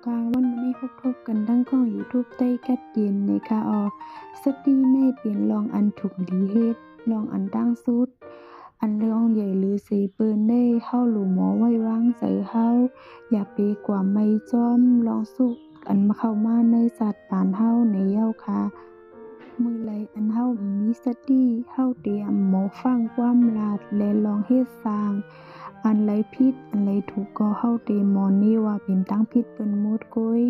กาวันนี้พบกันดังของ YouTube ใต้กัดเย็นในค่ะสตีในเปลี่ยนลองอันถูกลีเฮ็ดลองอันตั้งสุดอันเรื่องใหญ่หรือสีเปิ้นได้เฮาหลู่หมอไว้วางใจเฮาอย่าไปกว่าไม่จ้อมลองสุกอันมาเข้ามาในสัตว์ปานเฮาในเย้าค่ะมื้อไหลอันเฮามีสติเฮาเตรียมหมอฟังความลาดและลองเฮ็ดสร้างอันไรผิดอันไรถูกก็เฮาเตหมอนี่ว่าเป็นตั้งผิดเปิ้นหมดก้อย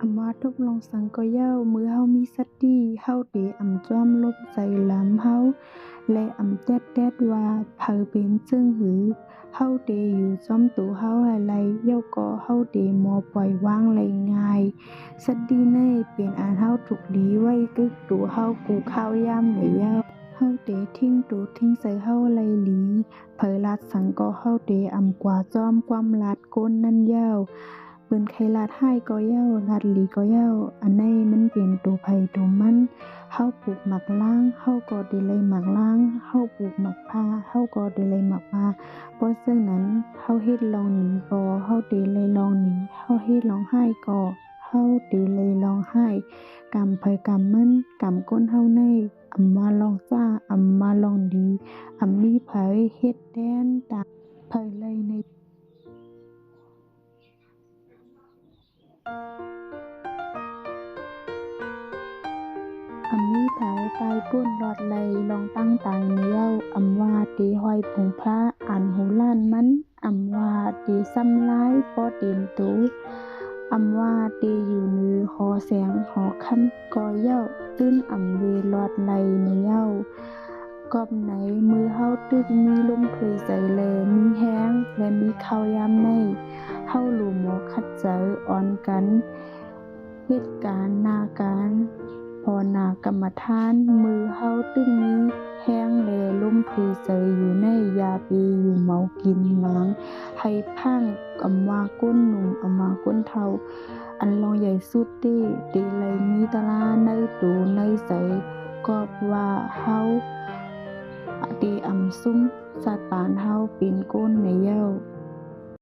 อามาทบลองสังก็เย้ามือเฮามีสติเฮาเตจ้อมลบใจลำเฮาและแต๊ดว่าเผอเป็นจึงหือเฮาเตอยู่จ้อมตูเฮาอะไรเย้าก็เฮาเตหมอปล่อยวางไรง่ายสติในเปลี่ยนอันเฮาถูกลีไว้กึกตูเฮากูข้าวยามเลยเย้าเฮาเตทิ้งตูทิ้งใส่เฮาไรหลีเผอลาดสังก็เฮาเตกว่าจ้อมความลาดก้นนั่นเย้าเปิ้นใครลาดให้ก็เย้าลาดหลีก็เย้าอันในมันเป็นตัวไผตัวมันเฮาปลูกหมักล้างเฮาก็ได้เลยหมักล้างเฮาปลูกหมักพาเฮาก็ได้เลยหมักพาเพราะฉะนั้นเฮาเฮ็ดลองหนีก็เฮาได้เลยลองหนีเฮาเฮ็ดลองให้ก็เฮาได้เลยลองให้กรรมไผกรรมมันกรรมก้นเฮาในมาลองจ้ามาลองดีมีไผเฮ็ดแดนตามไผเลยในมีไผตายป่วนรอดไหลลองตั้งตายเนียวว่าตีห้อยผงพระอ่านหูล้านมันว่าตีซ้ำร้ายปอเต็มตูว่าตีอยู่นือหอแสงหอคำก็เย้าตื้นเวรอดไหลเนียวกอบไหนมือเฮาตึกมีลมเพยใจแลมีแห้งและมีข้าวยามในเฮาหลู่หมอคัดเจออ่อนกันเหตุการณ์นาการพอหนากรรมฐานมือเฮาตึงมีแห้งแลล้มเพยใจอยู่ในยาปีอยู่เมากินหมางให้พังว่าก้นหนุ่มว่าก้นเฒ่าอันลองใหญ่สุดเตเลยมีตะลาในตูในใสก็ว่าเฮาเตซุ่มสัตว์ปานเฮาเป็นก้นในเย้า